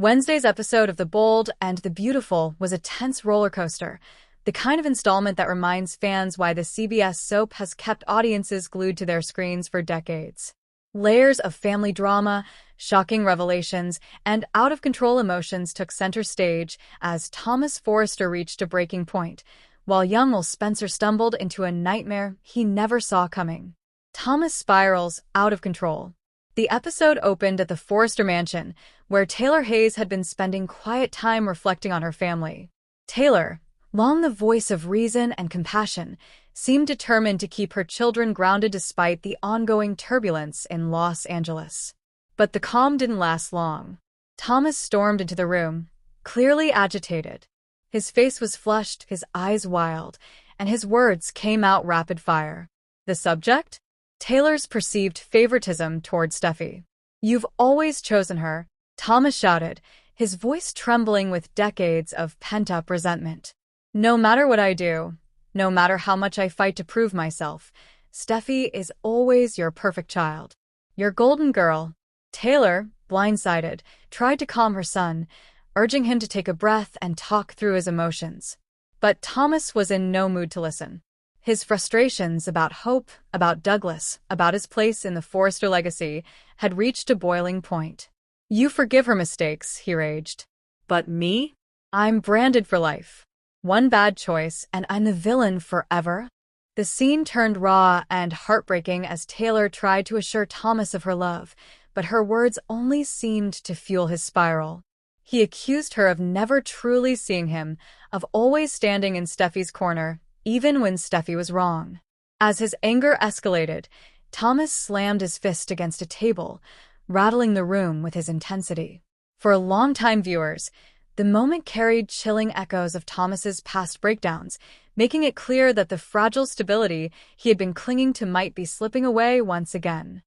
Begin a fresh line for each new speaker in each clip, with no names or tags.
Wednesday's episode of The Bold and the Beautiful was a tense roller coaster, the kind of installment that reminds fans why the CBS soap has kept audiences glued to their screens for decades. Layers of family drama, shocking revelations, and out-of-control emotions took center stage as Thomas Forrester reached a breaking point, while young Will Spencer stumbled into a nightmare he never saw coming. Thomas spirals out of control. The episode opened at the Forrester mansion, where Taylor Hayes had been spending quiet time reflecting on her family. Taylor, long the voice of reason and compassion, seemed determined to keep her children grounded despite the ongoing turbulence in Los Angeles. But the calm didn't last long. Thomas stormed into the room, clearly agitated. His face was flushed, his eyes wild, and his words came out rapid fire. The subject? Taylor's perceived favoritism toward Steffy. "You've always chosen her," Thomas shouted, his voice trembling with decades of pent-up resentment. "No matter what I do, no matter how much I fight to prove myself, Steffy is always your perfect child. Your golden girl." Taylor, blindsided, tried to calm her son, urging him to take a breath and talk through his emotions. But Thomas was in no mood to listen. His frustrations about Hope, about Douglas, about his place in the Forrester legacy had reached a boiling point. "You forgive her mistakes," he raged. "But me? I'm branded for life. One bad choice, and I'm the villain forever." The scene turned raw and heartbreaking as Taylor tried to assure Thomas of her love, but her words only seemed to fuel his spiral. He accused her of never truly seeing him, of always standing in Steffy's corner, even when Steffy was wrong. As his anger escalated, Thomas slammed his fist against a table, rattling the room with his intensity. For longtime viewers, the moment carried chilling echoes of Thomas's past breakdowns, making it clear that the fragile stability he had been clinging to might be slipping away once again.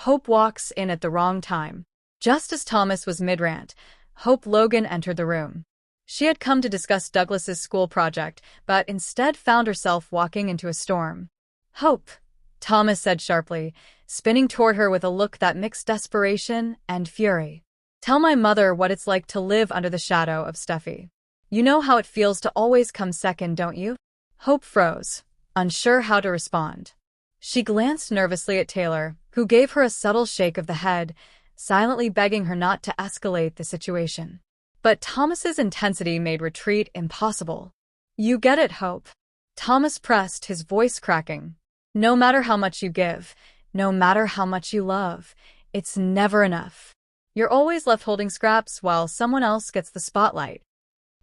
Hope walks in at the wrong time. Just as Thomas was mid-rant, Hope Logan entered the room. She had come to discuss Douglas's school project, but instead found herself walking into a storm. "Hope," Thomas said sharply, spinning toward her with a look that mixed desperation and fury. "Tell my mother what it's like to live under the shadow of Steffy. You know how it feels to always come second, don't you?" Hope froze, unsure how to respond. She glanced nervously at Taylor, who gave her a subtle shake of the head, silently begging her not to escalate the situation. But Thomas's intensity made retreat impossible. "You get it, Hope." Thomas pressed, his voice cracking. "No matter how much you give, no matter how much you love, it's never enough. You're always left holding scraps while someone else gets the spotlight."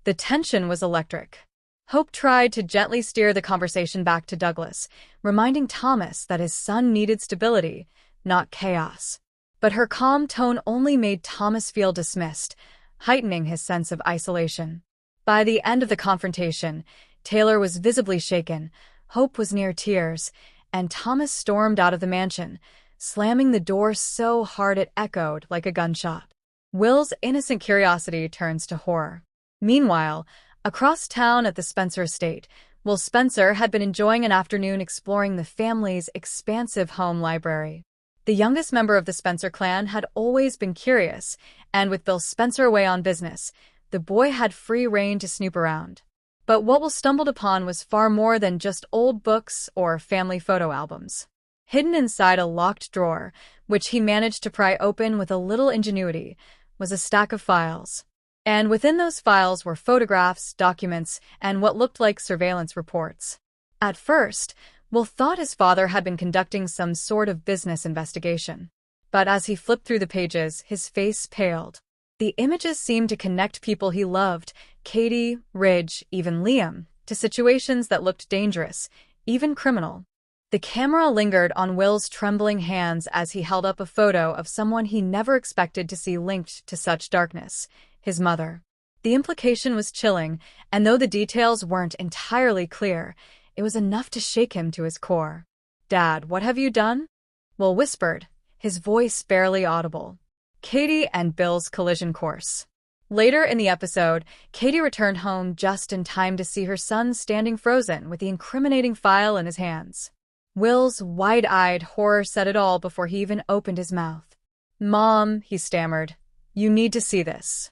The tension was electric. Hope tried to gently steer the conversation back to Douglas, reminding Thomas that his son needed stability, not chaos. But her calm tone only made Thomas feel dismissed, heightening his sense of isolation. By the end of the confrontation, Taylor was visibly shaken, Hope was near tears, and Thomas stormed out of the mansion, slamming the door so hard it echoed like a gunshot. Will's innocent curiosity turns to horror. Meanwhile, across town at the Spencer estate, Will Spencer had been enjoying an afternoon exploring the family's expansive home library. The youngest member of the Spencer clan had always been curious, and with Bill Spencer away on business, the boy had free rein to snoop around. But what Will stumbled upon was far more than just old books or family photo albums. Hidden inside a locked drawer, which he managed to pry open with a little ingenuity, was a stack of files. And within those files were photographs, documents, and what looked like surveillance reports. At first, Will thought his father had been conducting some sort of business investigation. But as he flipped through the pages, his face paled. The images seemed to connect people he loved, Katie, Ridge, even Liam, to situations that looked dangerous, even criminal. The camera lingered on Will's trembling hands as he held up a photo of someone he never expected to see linked to such darkness, his mother. The implication was chilling, and though the details weren't entirely clear, it was enough to shake him to his core. "Dad, what have you done?" Will whispered, his voice barely audible. Katie and Bill's collision course. Later in the episode, Katie returned home just in time to see her son standing frozen with the incriminating file in his hands. Will's wide-eyed horror said it all before he even opened his mouth. "Mom," he stammered, "you need to see this."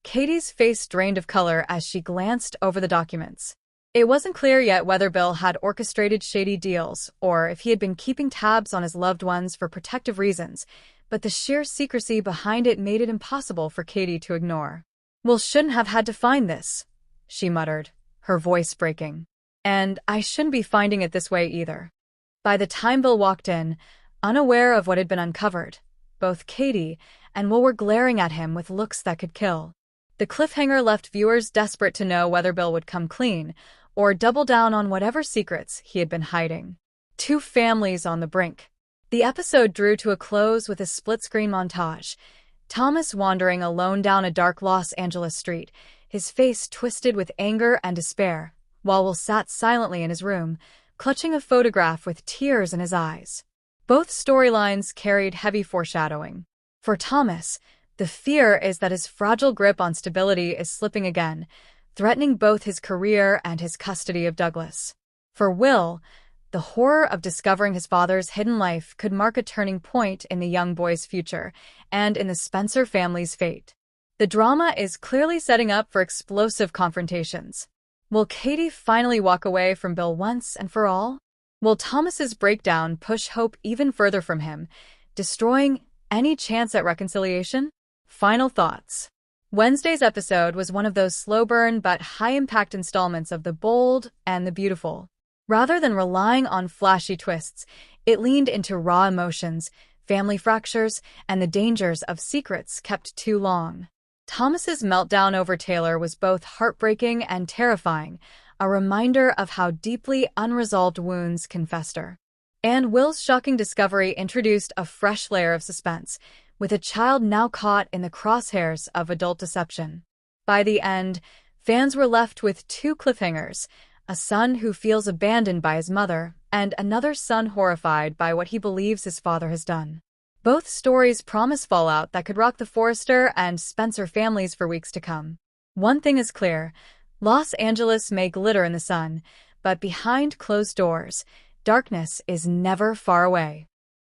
Katie's face drained of color as she glanced over the documents. It wasn't clear yet whether Bill had orchestrated shady deals or if he had been keeping tabs on his loved ones for protective reasons, but the sheer secrecy behind it made it impossible for Katie to ignore. "Will shouldn't have had to find this," she muttered, her voice breaking. "And I shouldn't be finding it this way either." By the time Bill walked in, unaware of what had been uncovered, both Katie and Will were glaring at him with looks that could kill. The cliffhanger left viewers desperate to know whether Bill would come clean or double down on whatever secrets he had been hiding. Two families on the brink. The episode drew to a close with a split-screen montage. Thomas wandering alone down a dark Los Angeles street, his face twisted with anger and despair, while Will sat silently in his room, clutching a photograph with tears in his eyes. Both storylines carried heavy foreshadowing. For Thomas, the fear is that his fragile grip on stability is slipping again, threatening both his career and his custody of Douglas. For Will, the horror of discovering his father's hidden life could mark a turning point in the young boy's future and in the Spencer family's fate. The drama is clearly setting up for explosive confrontations. Will Katie finally walk away from Bill once and for all? Will Thomas's breakdown push hope even further from him, destroying any chance at reconciliation? Final thoughts. Wednesday's episode was one of those slow-burn but high-impact installments of The Bold and the Beautiful. Rather than relying on flashy twists, it leaned into raw emotions, family fractures, and the dangers of secrets kept too long. Thomas's meltdown over Taylor was both heartbreaking and terrifying, a reminder of how deeply unresolved wounds can fester. And Will's shocking discovery introduced a fresh layer of suspense, with a child now caught in the crosshairs of adult deception. By the end, fans were left with two cliffhangers: a son who feels abandoned by his mother, and another son horrified by what he believes his father has done. Both stories promise fallout that could rock the Forrester and Spencer families for weeks to come. One thing is clear: Los Angeles may glitter in the sun, but behind closed doors, darkness is never far away.